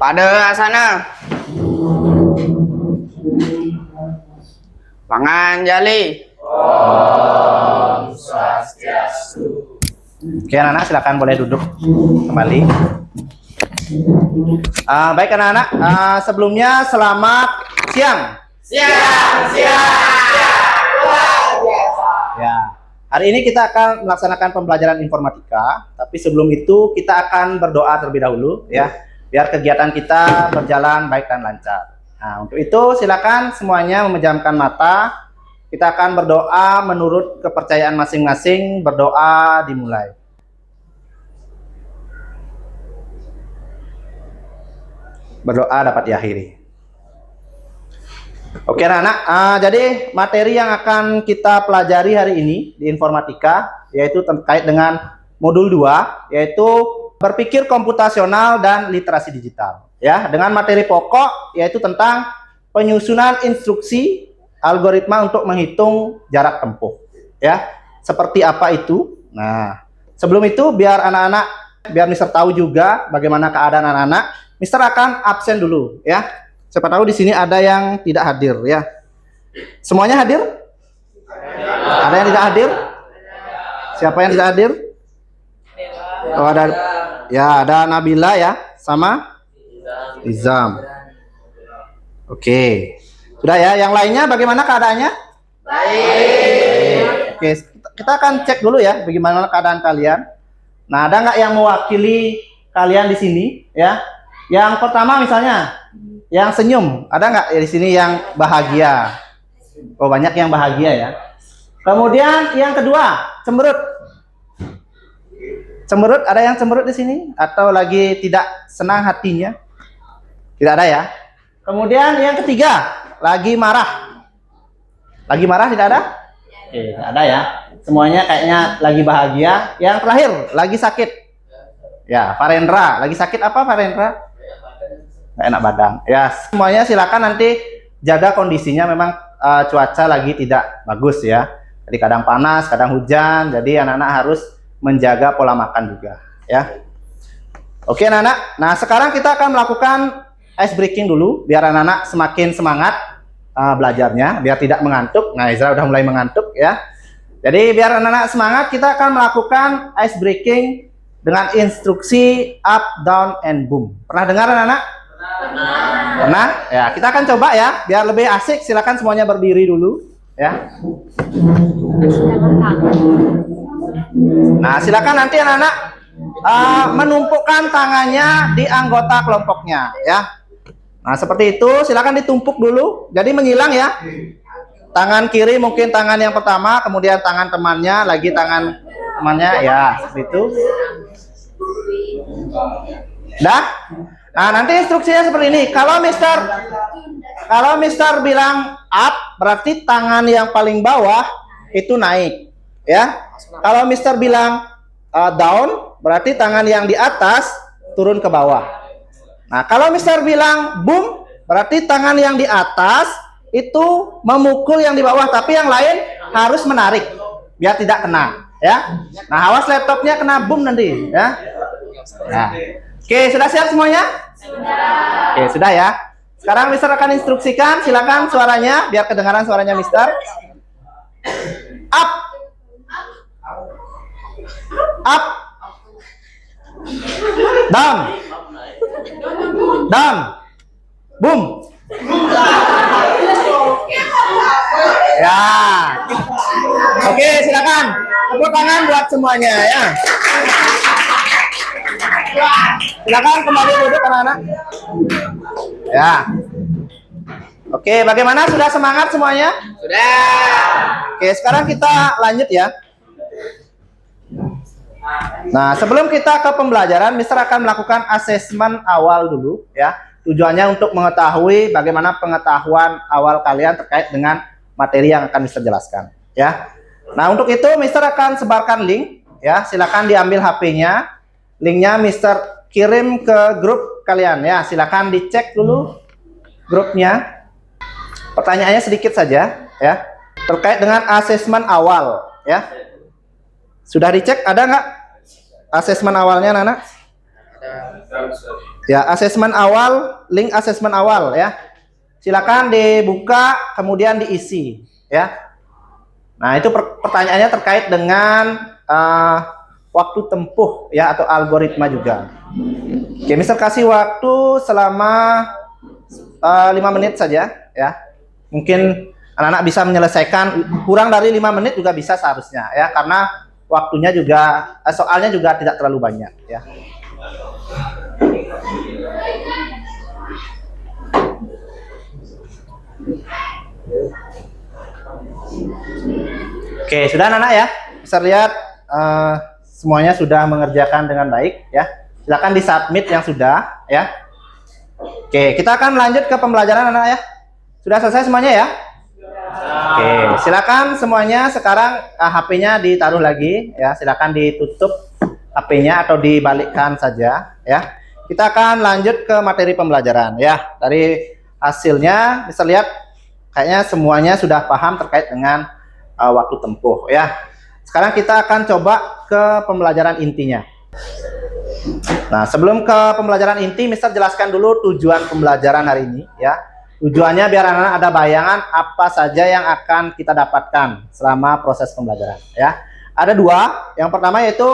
Pada sana. Pangan jali. Om Swastiastu. Oke anak-anak, silakan boleh duduk kembali. Baik anak-anak, sebelumnya selamat siang. Siang. Ya, hari ini kita akan melaksanakan pembelajaran informatika, tapi sebelum itu kita akan berdoa terlebih dahulu ya, biar kegiatan kita berjalan baik dan lancar. Nah, untuk itu silakan semuanya memejamkan mata. Kita akan berdoa menurut kepercayaan masing-masing. Berdoa dimulai. Berdoa dapat diakhiri. Oke anak-anak, jadi materi yang akan kita pelajari hari ini di informatika yaitu terkait dengan modul 2, yaitu berpikir komputasional dan literasi digital. Ya, dengan materi pokok yaitu tentang penyusunan instruksi algoritma untuk menghitung jarak tempuh. Ya, seperti apa itu? Nah, sebelum itu biar Mister tahu juga bagaimana keadaan anak-anak, Mister akan absen dulu ya. Siapa tahu di sini ada yang tidak hadir ya. Semuanya hadir? Ada yang tidak hadir? Siapa yang tidak hadir? Oh, ada ya, ada Nabila ya, sama Izam. Oke. Sudah ya, yang lainnya bagaimana keadaannya? Baik. Oke, kita akan cek dulu ya bagaimana keadaan kalian. Nah, ada nggak yang mewakili kalian di sini ya? Yang pertama misalnya yang senyum, ada nggak ya di sini yang bahagia? Oh, banyak yang bahagia ya. Kemudian yang kedua, cemberut. Cemberut, ada yang cemberut di sini atau lagi tidak senang hatinya? Tidak ada ya. Kemudian yang ketiga, lagi marah. Lagi marah tidak ada? Oke, tidak ada ya. Semuanya kayaknya lagi bahagia. Yang terakhir, lagi sakit. Ya, Farendra, lagi sakit apa Farendra? Nggak enak badan. Ya, semuanya silakan nanti jaga kondisinya. Memang cuaca lagi tidak bagus ya. Jadi kadang panas, kadang hujan. Jadi anak-anak harus menjaga pola makan juga ya. Oke anak-anak. Nah, sekarang kita akan melakukan ice breaking dulu biar anak-anak semakin semangat belajarnya, biar tidak mengantuk. Nah, Izra udah mulai mengantuk ya. Jadi biar anak-anak semangat, kita akan melakukan ice breaking dengan instruksi up, down, and boom. Pernah dengar anak-anak? Pernah? Ya, kita akan coba ya, biar lebih asik. Silakan semuanya berdiri dulu ya. Nah, silakan nanti anak-anak menumpukkan tangannya di anggota kelompoknya ya. Nah, seperti itu, silakan ditumpuk dulu. Jadi menyilang ya. Tangan kiri mungkin tangan yang pertama, kemudian tangan temannya, lagi tangan temannya ya, seperti itu. Dah? Nah, nanti instruksinya seperti ini. Kalau Mister bilang up, berarti tangan yang paling bawah itu naik, ya. Kalau Mister bilang down, berarti tangan yang di atas turun ke bawah. Nah, kalau Mister bilang boom, berarti tangan yang di atas itu memukul yang di bawah, tapi yang lain harus menarik biar tidak kena, ya. Nah, awas laptopnya kena boom nanti, ya. Nah. Oke, sudah siap semuanya? Sudah. Oke, sudah ya. Sekarang Mister akan instruksikan, silakan suaranya biar kedengaran suaranya Mister. Up. Up. Down. Down. Boom. Ya. Oke, silakan. Tepuk tangan buat semuanya ya. Silakan kembali duduk anak-anak. Ya. Oke, bagaimana? Sudah semangat semuanya? Sudah. Oke, sekarang kita lanjut ya. Nah, sebelum kita ke pembelajaran, Mister akan melakukan asesmen awal dulu ya. Tujuannya untuk mengetahui bagaimana pengetahuan awal kalian terkait dengan materi yang akan Mister jelaskan ya. Nah, untuk itu Mister akan sebarkan link ya. Silakan diambil HP-nya. Linknya Mister kirim ke grup kalian ya. Silakan dicek dulu grupnya. Pertanyaannya sedikit saja ya, terkait dengan asesmen awal ya. Sudah dicek, ada nggak asesmen awalnya, Nana? Ya, asesmen awal, link asesmen awal ya. Silakan dibuka kemudian diisi ya. Nah, itu pertanyaannya terkait dengan waktu tempuh ya atau algoritma juga. Oke, Mister kasih waktu selama 5 menit saja ya. Mungkin anak-anak bisa menyelesaikan kurang dari 5 menit juga bisa seharusnya ya, karena waktunya juga soalnya juga tidak terlalu banyak ya. Oke, sudah anak-anak ya. Bisa lihat semuanya sudah mengerjakan dengan baik ya. Silakan disubmit yang sudah ya. Oke, kita akan lanjut ke pembelajaran anak-anak ya. Sudah selesai semuanya ya? Oke, silakan semuanya sekarang HP-nya ditaruh lagi ya. Silakan ditutup HP-nya atau dibalikkan saja ya. Kita akan lanjut ke materi pembelajaran ya. Dari hasilnya bisa lihat kayaknya semuanya sudah paham terkait dengan waktu tempuh ya. Sekarang kita akan coba ke pembelajaran intinya. Nah, sebelum ke pembelajaran inti, Mister jelaskan dulu tujuan pembelajaran hari ini ya. Tujuannya biar anak-anak ada bayangan apa saja yang akan kita dapatkan selama proses pembelajaran ya. Ada dua. Yang pertama yaitu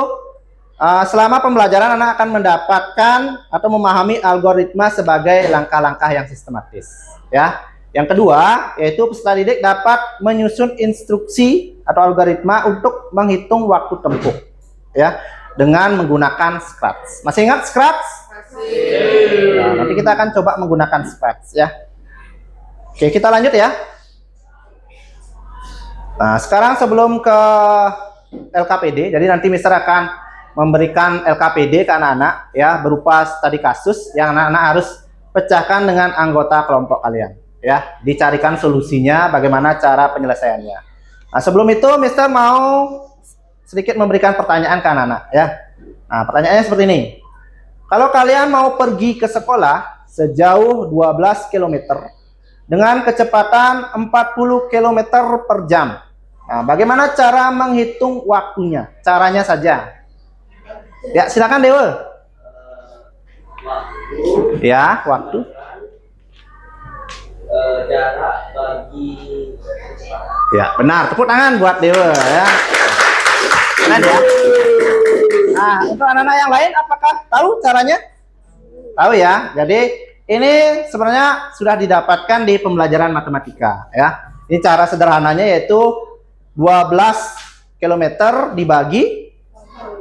selama pembelajaran anak akan mendapatkan atau memahami algoritma sebagai langkah-langkah yang sistematis ya. Yang kedua yaitu peserta didik dapat menyusun instruksi atau algoritma untuk menghitung waktu tempuh ya dengan menggunakan Scratch. Masih ingat Scratch? Masih. Nah, nanti kita akan coba menggunakan Scratch ya. Oke, kita lanjut ya. Nah, sekarang sebelum ke LKPD, jadi nanti Mister akan memberikan LKPD ke anak-anak ya berupa studi kasus yang anak-anak harus pecahkan dengan anggota kelompok kalian ya. Dicarikan solusinya, bagaimana cara penyelesaiannya. Nah, sebelum itu Mister mau sedikit memberikan pertanyaan ke anak-anak ya. Nah, pertanyaannya seperti ini. Kalau kalian mau pergi ke sekolah sejauh 12 km dengan kecepatan 40 km per jam. Nah, bagaimana cara menghitung waktunya? Caranya saja. Ya, silakan Dewa. Ya, waktu. Jarak bagi. Ya, benar. Tepuk tangan buat Dewa ya. Benar ya. Nah, untuk anak-anak yang lain apakah tahu caranya? Tahu ya. Jadi ini sebenarnya sudah didapatkan di pembelajaran matematika ya. Ini cara sederhananya yaitu 12 km dibagi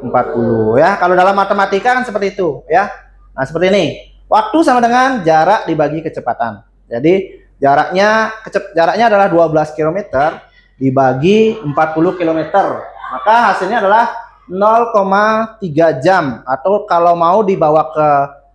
40 ya. Kalau dalam matematika kan seperti itu ya. Nah, seperti ini. Waktu sama dengan jarak dibagi kecepatan. Jadi jaraknya adalah 12 km dibagi 40 km. Maka hasilnya adalah 0,3 jam atau kalau mau dibawa ke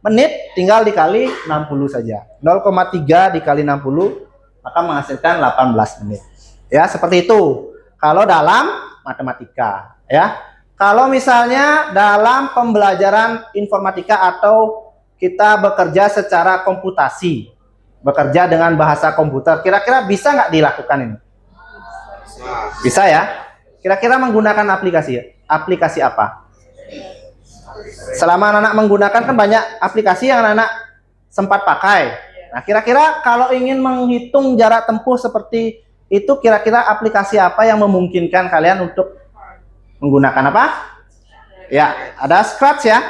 menit tinggal dikali 60 saja. 0,3 dikali 60 maka menghasilkan 18 menit. Ya, seperti itu. Kalau dalam matematika, ya. Kalau misalnya dalam pembelajaran informatika atau kita bekerja secara komputasi, bekerja dengan bahasa komputer, kira-kira bisa nggak dilakukan ini? Bisa ya. Kira-kira menggunakan aplikasi apa? Selama anak-anak menggunakan kan banyak aplikasi yang anak-anak sempat pakai. Nah, kira-kira kalau ingin menghitung jarak tempuh seperti itu, kira-kira aplikasi apa yang memungkinkan kalian untuk menggunakan apa? Ya, ada Scratch ya.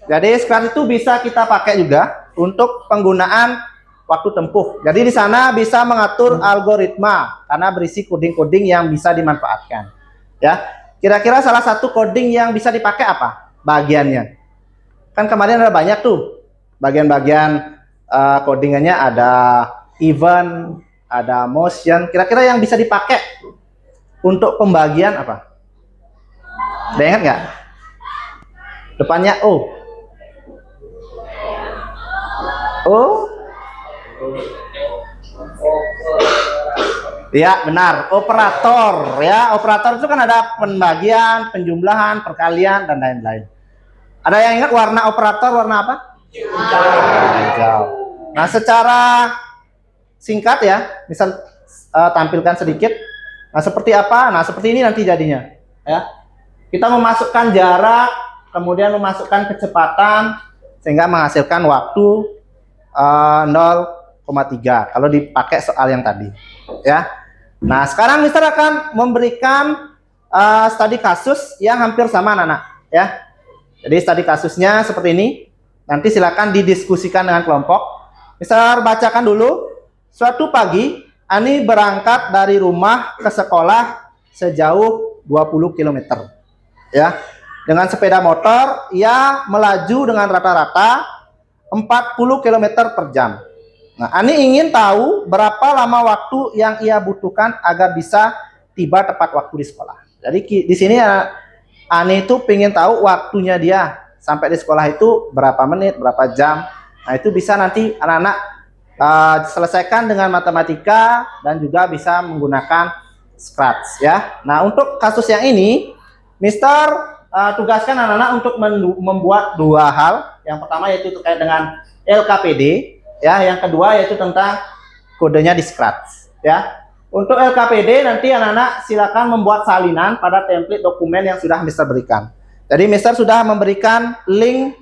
Jadi Scratch itu bisa kita pakai juga untuk penggunaan waktu tempuh. Jadi di sana bisa mengatur algoritma karena berisi coding-coding yang bisa dimanfaatkan. Ya, kira-kira salah satu coding yang bisa dipakai apa? Bagiannya. Kan kemarin ada banyak tuh bagian-bagian codingannya, ada event, ada motion. Kira-kira yang bisa dipakai untuk pembagian apa? Ada ingat nggak? Depannya O. O. Ya, benar. Operator ya. Operator itu kan ada pembagian, penjumlahan, perkalian dan lain-lain. Ada yang ingat warna operator warna apa? Hijau. Nah, secara singkat ya, misal tampilkan sedikit. Nah, seperti apa? Nah, seperti ini nanti jadinya. Ya, kita memasukkan jarak, kemudian memasukkan kecepatan, sehingga menghasilkan waktu 0,3 kalau dipakai soal yang tadi ya. Nah, sekarang Mister akan memberikan studi kasus yang hampir sama anak-anak ya. Jadi studi kasusnya seperti ini. Nanti silakan didiskusikan dengan kelompok. Mister bacakan dulu. Suatu pagi Ani berangkat dari rumah ke sekolah sejauh 20 km ya. Dengan sepeda motor ia melaju dengan rata-rata 40 km per jam. Nah, Ani ingin tahu berapa lama waktu yang ia butuhkan agar bisa tiba tepat waktu di sekolah. Jadi di sini Ani itu ingin tahu waktunya dia sampai di sekolah itu berapa menit, berapa jam. Nah, itu bisa nanti anak-anak selesaikan dengan matematika dan juga bisa menggunakan Scratch ya. Nah, untuk kasus yang ini Mister tugaskan anak-anak untuk membuat dua hal. Yang pertama yaitu terkait dengan LKPD ya, yang kedua yaitu tentang kodenya di Scratch ya. Untuk LKPD nanti anak-anak silakan membuat salinan pada template dokumen yang sudah Mister berikan. Jadi Mister sudah memberikan link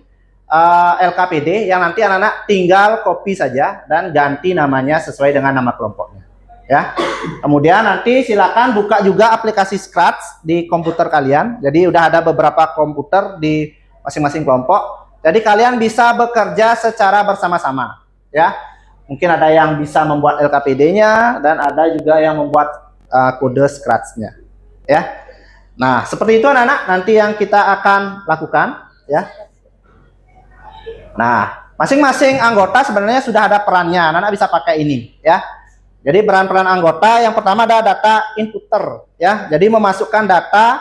LKPD yang nanti anak-anak tinggal copy saja dan ganti namanya sesuai dengan nama kelompoknya ya. Kemudian nanti silakan buka juga aplikasi Scratch di komputer kalian. Jadi udah ada beberapa komputer di masing-masing kelompok. Jadi kalian bisa bekerja secara bersama-sama ya. Mungkin ada yang bisa membuat LKPD-nya dan ada juga yang membuat kode Scratch-nya ya. Nah, seperti itu anak-anak nanti yang kita akan lakukan ya. Nah, masing-masing anggota sebenarnya sudah ada perannya. Anak-anak bisa pakai ini ya. Jadi peran-peran anggota yang pertama ada data inputter ya. Jadi memasukkan data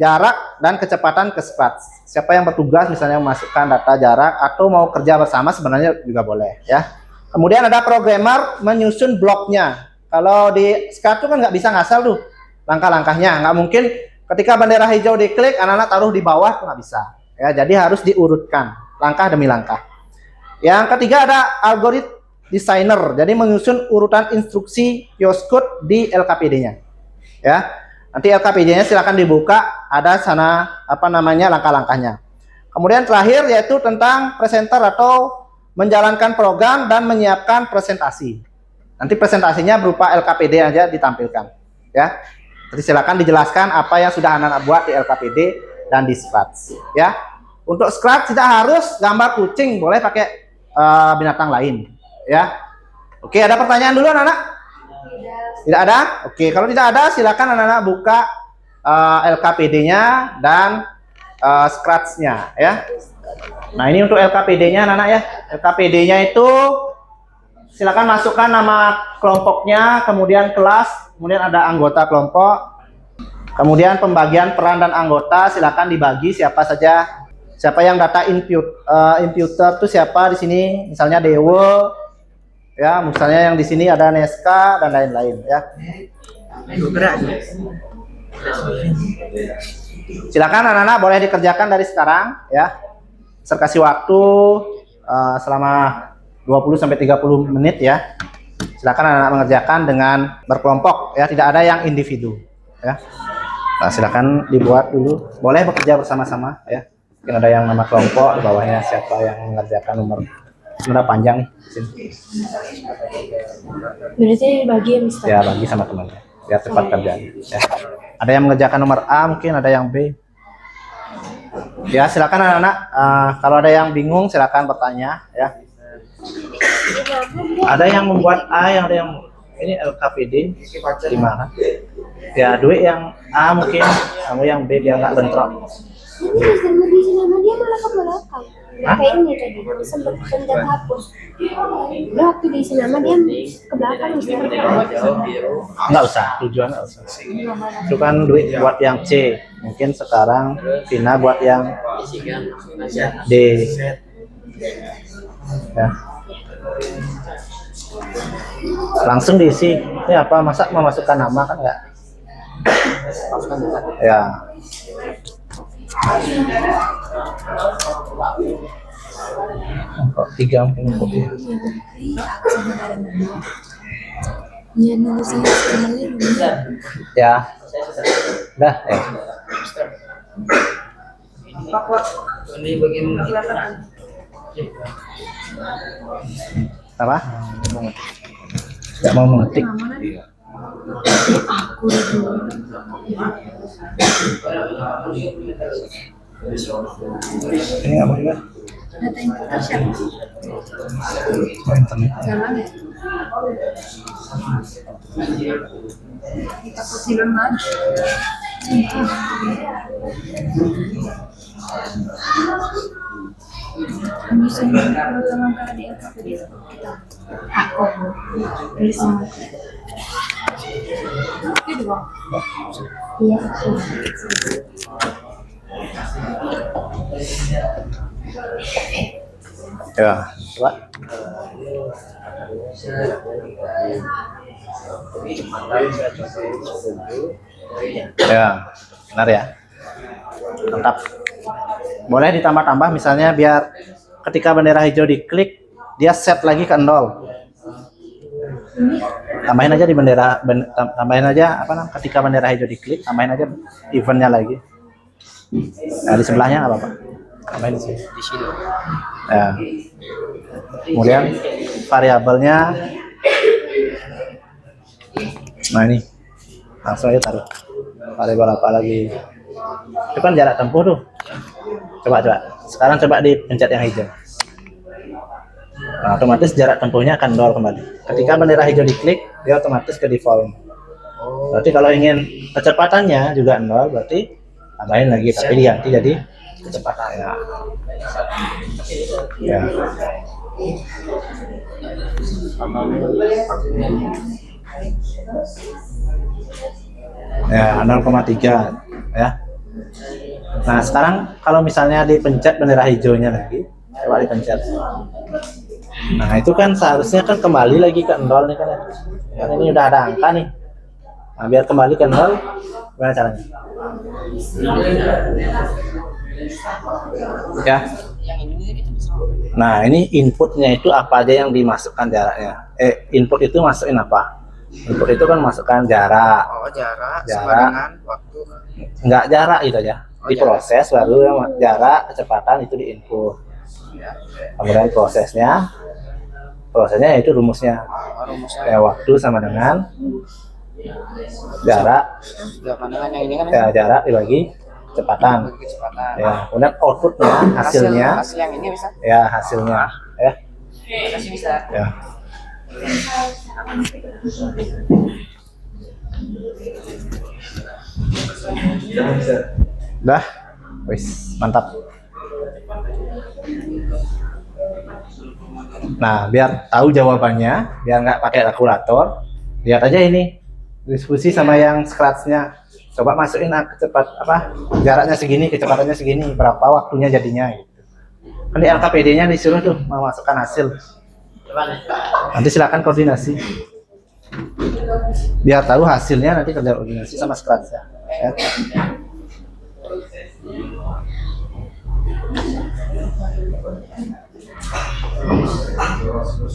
jarak dan kecepatan ke Scratch. Siapa yang bertugas misalnya memasukkan data jarak atau mau kerja bersama sebenarnya juga boleh ya. Kemudian ada programmer menyusun bloknya. Kalau di Scratch itu kan nggak bisa ngasal tuh langkah-langkahnya. Nggak mungkin ketika bendera hijau diklik anak-anak taruh di bawah, itu nggak bisa ya. Jadi harus diurutkan langkah demi langkah. Yang ketiga ada algoritma designer. Jadi menyusun urutan instruksi QoS code di LKPD-nya. Ya. Nanti LKPD-nya silakan dibuka, ada sana apa namanya langkah-langkahnya. Kemudian terakhir yaitu tentang presenter atau menjalankan program dan menyiapkan presentasi. Nanti presentasinya berupa LKPD aja ditampilkan, ya. Jadi silakan dijelaskan apa yang sudah anak-anak buat di LKPD dan di Scratch, ya. Untuk Scratch tidak harus gambar kucing, boleh pakai binatang lain, ya. Oke, ada pertanyaan dulu anak-anak? Tidak ada? Oke, kalau tidak ada silakan anak-anak buka LKPD-nya dan Scratch-nya, ya. Nah, ini untuk LKPD-nya anak-anak ya. LKPD-nya itu silakan masukkan nama kelompoknya, kemudian kelas, kemudian ada anggota kelompok. Kemudian pembagian peran dan anggota silakan dibagi siapa saja. Siapa yang data imputer itu siapa di sini? Misalnya Dewo, ya, misalnya yang di sini ada Neska dan lain-lain, ya. Silakan anak-anak boleh dikerjakan dari sekarang, ya. Saya kasih waktu selama 20-30 menit, ya. Silakan anak-anak mengerjakan dengan berkelompok, ya, tidak ada yang individu, ya. Nah, silakan dibuat dulu. Boleh bekerja bersama-sama, ya. Mungkin ada yang nama kelompok, di bawahnya siapa yang mengerjakan nomor. Sudah panjang nih. Berarti bagi ya, Mister? Ya, bagi sama temannya. Biar cepat kerjanya. Ya. Ada yang mengerjakan nomor A, mungkin ada yang B. Ya, silakan anak-anak. Kalau ada yang bingung, silakan bertanya. Ya. Ada yang membuat A, yang ada yang ini LKPD. Gimana? Ya, duit yang A mungkin, kamu yang B biar nggak bentrok. Ini sama di sana dia malah ke belakang. Kayak ini tadi, sempat bentar hapus. Udah waktu di sana dia ke belakang. Nggak usah, tujuan nggak usah. Itu kan duit buat yang C. Mungkin sekarang Vina buat yang D. Ya. Langsung diisi. Ini apa? Masa memasukkan nama kan nggak? Ya. Kok 3 mungkin ya. Iya, nanti saya Ya. Udah ya. Ini bagian Apa? Nggak mau mengetik. Ini apa juga? Data input siapa? Internet. Jalan ya? Kita kecilin lagi. Bisa teman di LKPD kita. Aku tulis nama. Itu dong. Iya. Ya, coba. Ya, benar ya. Mantap. Boleh ditambah-tambah misalnya biar ketika bendera hijau diklik dia set lagi ke 0. Tambahin aja di tambahin aja apa namanya, ketika bendera hijau diklik tambahin aja eventnya lagi. Nah, di sebelahnya apa Pak? Tambahin di sini. Di sini. Ya. Kemudian variabelnya, nah ini langsung aja taruh variabel apa lagi. Itu kan jarak tempuh tuh. Coba. Sekarang coba dipencet yang hijau. Nah, otomatis jarak tempuhnya akan 0 kembali. Ketika bendera hijau diklik, dia otomatis ke default. Berarti kalau ingin kecepatannya juga 0, berarti tambahin lagi, tapi diganti jadi kecepatan. Ya. Ya, 0,3 ya. Nah, sekarang kalau misalnya dipencet bendera hijaunya lagi, coba dipencet. Nah, itu kan seharusnya kan kembali lagi ke 0 nih kan ya. Kan ini udah ada angka nih. Nah, biar kembali ke 0, gimana caranya? Ya. Nah, ini inputnya itu apa aja yang dimasukkan jaraknya? Input itu masukin apa? Input itu kan masukkan jarak. Oh, jarak sama Jarak. dengan waktu. Enggak jarak itu aja. Oh, Diproses baru yang jarak, kecepatan itu diinput. Ya. Kemudian prosesnya itu rumusnya. Oh, rumusnya. Ya, waktu sama dengan jarak. Jawaban dengan yang ini kan Ya, jarak dibagi kecepatan. kecepatan. Ya, kemudian outputnya, hasilnya. Hasil yang ini bisa. Ya, hasilnya. Ya. Masih bisa. Ya. Dah, wis mantap. Nah, biar tahu jawabannya, biar nggak pakai kalkulator, lihat aja ini diskusi sama yang scratch-nya. Coba masukin jaraknya segini, kecepatannya segini, berapa waktunya jadinya gitu. Kan di LKPD-nya disuruh tuh memasukkan hasil. Nanti silakan koordinasi. Biar tahu hasilnya nanti kerja koordinasi sama scratch ya.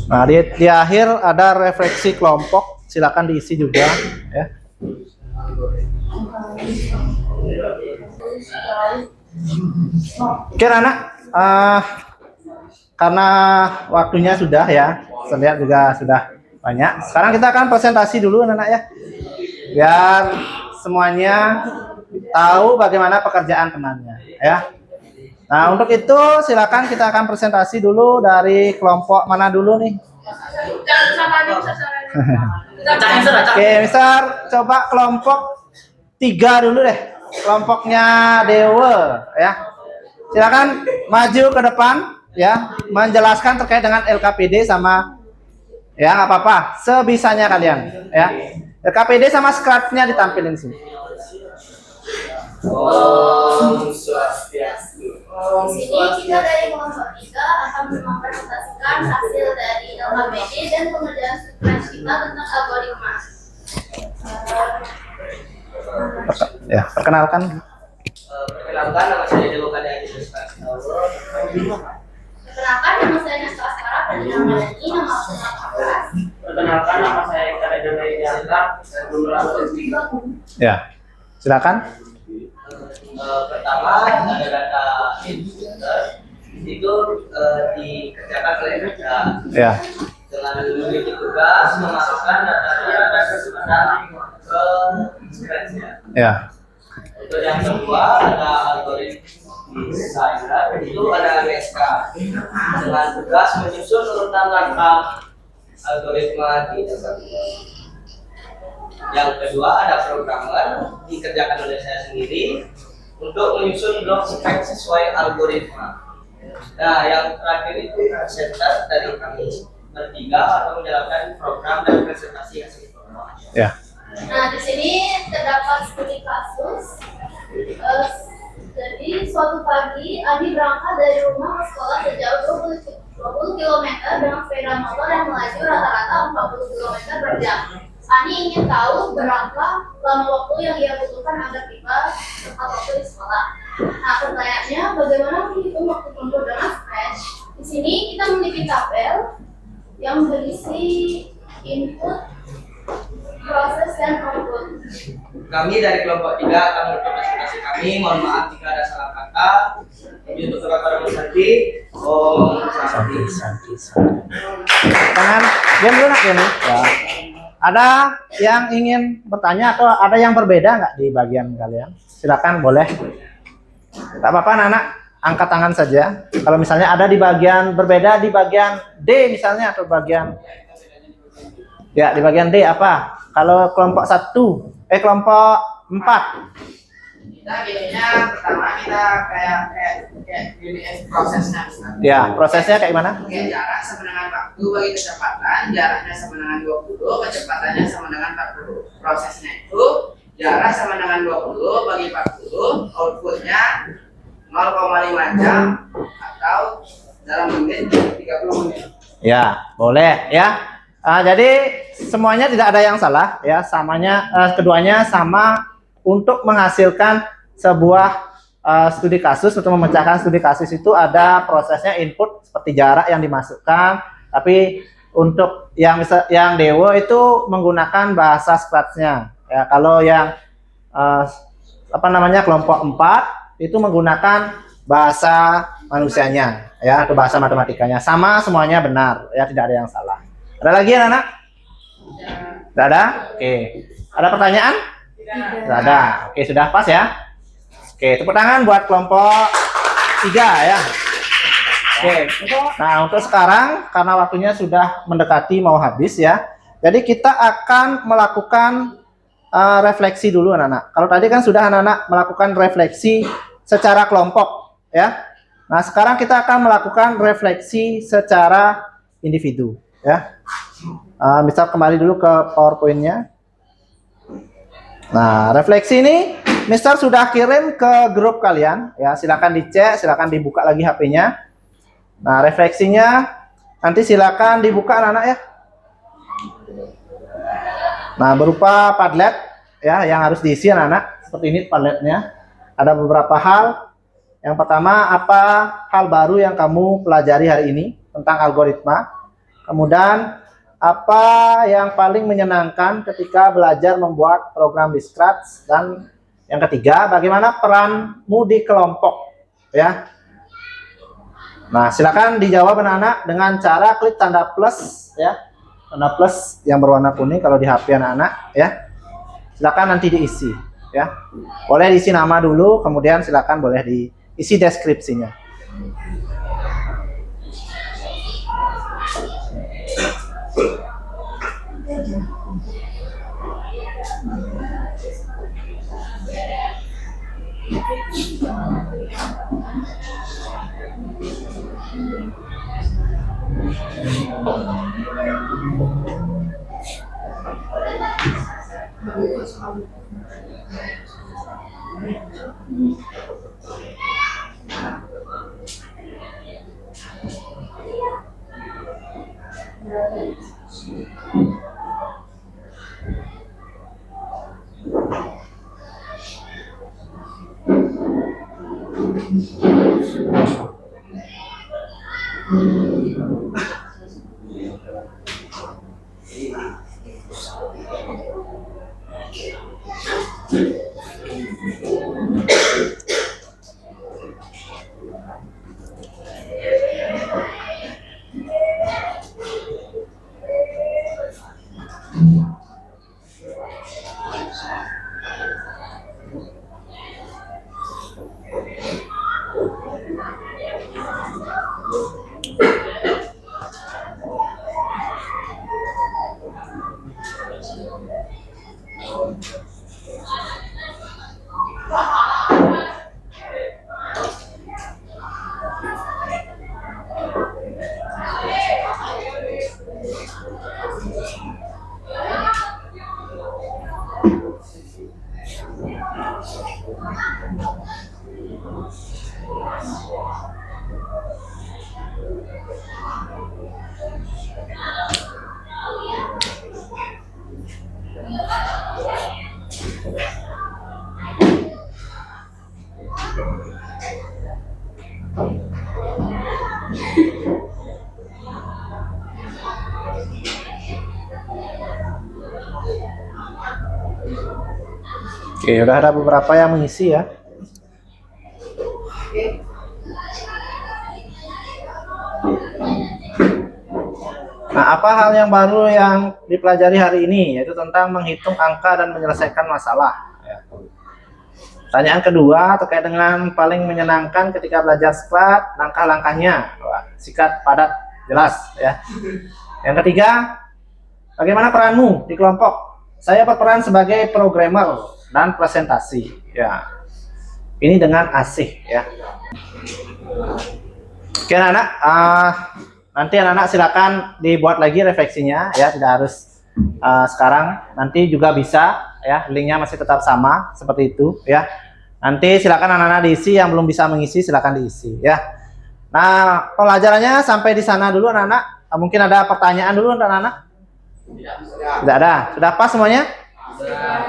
Nah, di akhir ada refleksi kelompok, silakan diisi juga ya. Oke anak, karena waktunya sudah ya, saya lihat juga sudah banyak. Sekarang kita akan presentasi dulu anak-anak ya, biar semuanya tahu bagaimana pekerjaan temannya ya. Nah, untuk itu silakan kita akan presentasi dulu dari kelompok mana dulu nih? Oke, Mister, coba kelompok 3 dulu deh. Kelompoknya Dewa ya. Silakan maju ke depan ya, menjelaskan terkait dengan LKPD sama ya, nggak apa-apa, sebisanya kalian ya. LKPD sama scratch-nya ditampilin sini. Om Swastiastu. Di sini kita dari kelompok 3 akan mempresentasikan hasil dari LKPD dan pengerjaan scratch kita tentang algoritma. Ya, perkenalkan. Perkenalkan, nama saya Dewa Kadayati Ustaz. Perkenalkan, nama saya Nasta Askara, pada nama ini nama aku Nafas. Perkenalkan, nama saya Kadayati Diantar, Ya, silakan. Pertama ada data input. Itu itu dikerjakan oleh kerja Ya. dengan memiliki tugas memasukkan data ke Scratch ya. Ya. Untuk yang kedua ada algoritma designer, itu ada MSK dengan tugas menyusun urutan langkah algoritma di database. Yang kedua ada programmer, dikerjakan oleh saya sendiri untuk menyusun blok spek sesuai algoritma. Nah, yang terakhir itu presenter dari kami bertiga atau menjalankan program dan presentasi hasil program. Ya. Nah, di sini terdapat studi kasus. Jadi suatu pagi Adi berangkat dari rumah ke sekolah sejauh 20 km dengan sepeda motor dan melaju rata-rata 40 km per jam. Ani ingin tahu berapa lama waktu yang ia butuhkan agar tiba tepat waktu di sekolah. Nah, pertanyaannya bagaimana menghitung waktu tempuh dengan Scratch? Di sini kita memiliki tabel yang berisi input, proses, dan output. Kami dari kelompok 3 akan mencoba presentasi kami. Mohon maaf jika ada salah kata. Untuk kepada Mas Santi. Santi. Tangan, diam dulu nak diam. Ya. Ada yang ingin bertanya atau ada yang berbeda nggak di bagian kalian? Silakan, boleh. Tak apa-apa, anak-anak, angkat tangan saja. Kalau misalnya ada di bagian berbeda di bagian D misalnya atau bagian ya di bagian D apa? Kalau kelompok 1, kelompok 4. Kita biasanya pertama kita kayak unit prosesnya. Ya, prosesnya kayak gimana? Oke, jarak sama dengan waktu bagi kecepatan, jaraknya sama dengan 20, kecepatannya sama dengan 40. Prosesnya itu jarak sama dengan 20 bagi 40, outputnya 0,5 jam atau dalam menit 30 menit. Ya, boleh ya. Jadi semuanya tidak ada yang salah ya, keduanya sama untuk menghasilkan sebuah studi kasus. Untuk memecahkan studi kasus itu ada prosesnya input seperti jarak yang dimasukkan, tapi untuk yang Dewo itu menggunakan bahasa Scratch-nya ya. Kalau yang kelompok 4 itu menggunakan bahasa manusianya ya, atau bahasa matematikanya. Sama, semuanya benar ya, tidak ada yang salah. Ada lagi anak-anak? Tidak ada? Oke. Ada pertanyaan? Tidak ada. Oke, sudah pas ya. Oke, tepuk tangan buat kelompok 3 ya. Oke. Nah, untuk sekarang karena waktunya sudah mendekati mau habis ya. Jadi kita akan melakukan refleksi dulu anak-anak. Kalau tadi kan sudah anak-anak melakukan refleksi secara kelompok ya. Nah, sekarang kita akan melakukan refleksi secara individu ya. Misal kembali dulu ke PowerPoint-nya. Nah, refleksi ini Mister sudah kirim ke grup kalian ya. Silakan dicek, silakan dibuka lagi HP-nya. Nah, refleksinya nanti silakan dibuka anak-anak ya. Nah, berupa Padlet ya yang harus diisi anak-anak. Seperti ini Padletnya. Ada beberapa hal. Yang pertama, apa hal baru yang kamu pelajari hari ini tentang algoritma? Kemudian apa yang paling menyenangkan ketika belajar membuat program di Scratch? Dan yang ketiga, bagaimana peranmu di kelompok ya? Nah, silakan dijawab anak-anak dengan cara klik tanda plus ya. Tanda plus yang berwarna kuning kalau di HP anak-anak ya. Silakan nanti diisi ya. Boleh diisi nama dulu, kemudian silakan boleh diisi deskripsinya. Oke, udah ada beberapa yang mengisi ya. Nah, apa hal yang baru yang dipelajari hari ini, yaitu tentang menghitung angka dan menyelesaikan masalah. Ya. Pertanyaan kedua terkait dengan paling menyenangkan ketika belajar sklat, langkah-langkahnya. Wah, singkat, padat, jelas ya. Yang ketiga, bagaimana peranmu di kelompok? Saya berperan sebagai programmer dan presentasi. Ya, ini dengan asih ya. Oke anak-anak, nanti anak-anak silakan dibuat lagi refleksinya ya, tidak harus sekarang, nanti juga bisa ya, linknya masih tetap sama seperti itu ya. Nanti silakan anak-anak diisi, yang belum bisa mengisi silakan diisi ya. Nah, pelajarannya sampai di sana dulu anak-anak. Mungkin ada pertanyaan dulu anak-anak? Tidak ada. Sudah pas semuanya?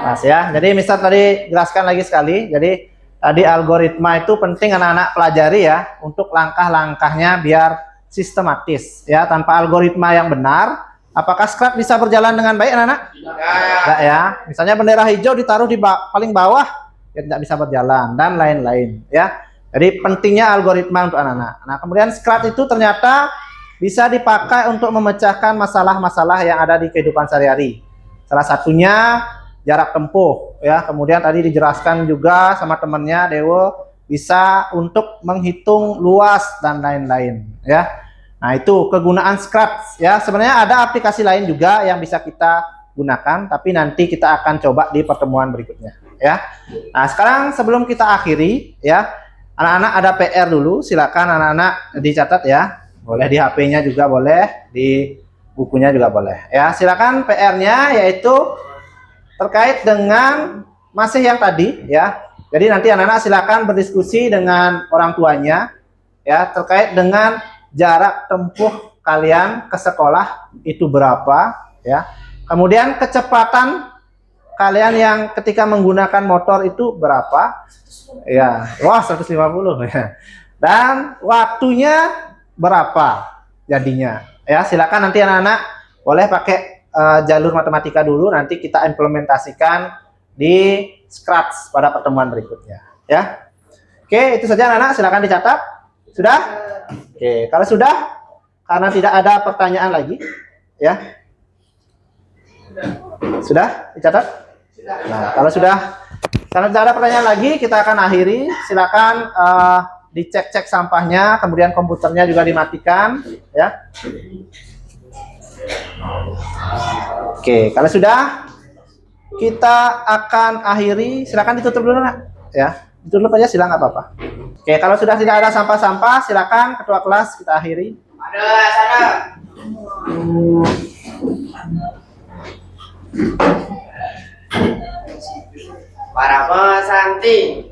Pas ya. Jadi Mister tadi jelaskan lagi sekali. Jadi tadi algoritma itu penting anak-anak pelajari ya, untuk langkah-langkahnya biar sistematis ya. Tanpa algoritma yang benar, apakah skrat bisa berjalan dengan baik anak-anak? Tidak ya. Misalnya bendera hijau ditaruh di paling bawah, ya tidak bisa berjalan dan lain-lain ya. Jadi pentingnya algoritma untuk anak-anak. Nah, kemudian skrat itu ternyata bisa dipakai untuk memecahkan masalah-masalah yang ada di kehidupan sehari-hari. Salah satunya jarak tempuh ya. Kemudian tadi dijelaskan juga sama temannya Dewo, bisa untuk menghitung luas dan lain-lain ya. Nah, itu kegunaan skrat ya. Sebenarnya ada aplikasi lain juga yang bisa kita gunakan, tapi nanti kita akan coba di pertemuan berikutnya ya. Nah, sekarang sebelum kita akhiri ya, anak-anak ada PR dulu, silakan anak-anak dicatat ya. Boleh di HP-nya juga boleh, di bukunya juga boleh ya. Silakan PR-nya yaitu terkait dengan masih yang tadi ya. Jadi nanti anak-anak silakan berdiskusi dengan orang tuanya ya, terkait dengan jarak tempuh kalian ke sekolah itu berapa ya. Kemudian kecepatan kalian yang ketika menggunakan motor itu berapa ya. Wah, 150 ya. Dan waktunya berapa jadinya ya. Silakan nanti anak-anak boleh pakai jalur matematika dulu, nanti kita implementasikan di Scratch pada pertemuan berikutnya ya. Oke, itu saja anak-anak, silakan dicatat. Sudah? Oke, kalau sudah, karena tidak ada pertanyaan lagi ya. Sudah dicatat? Nah, kalau sudah, karena tidak ada pertanyaan lagi, kita akan akhiri. Silakan dicek-cek sampahnya, kemudian komputernya juga dimatikan ya. Oke, kalau sudah, kita akan akhiri. Silakan ditutup dulu nak ya, ditutup aja silang, nggak apa-apa. Oke, kalau sudah tidak ada sampah-sampah, silakan ketua kelas kita akhiri. Ada sana. Para pesanti,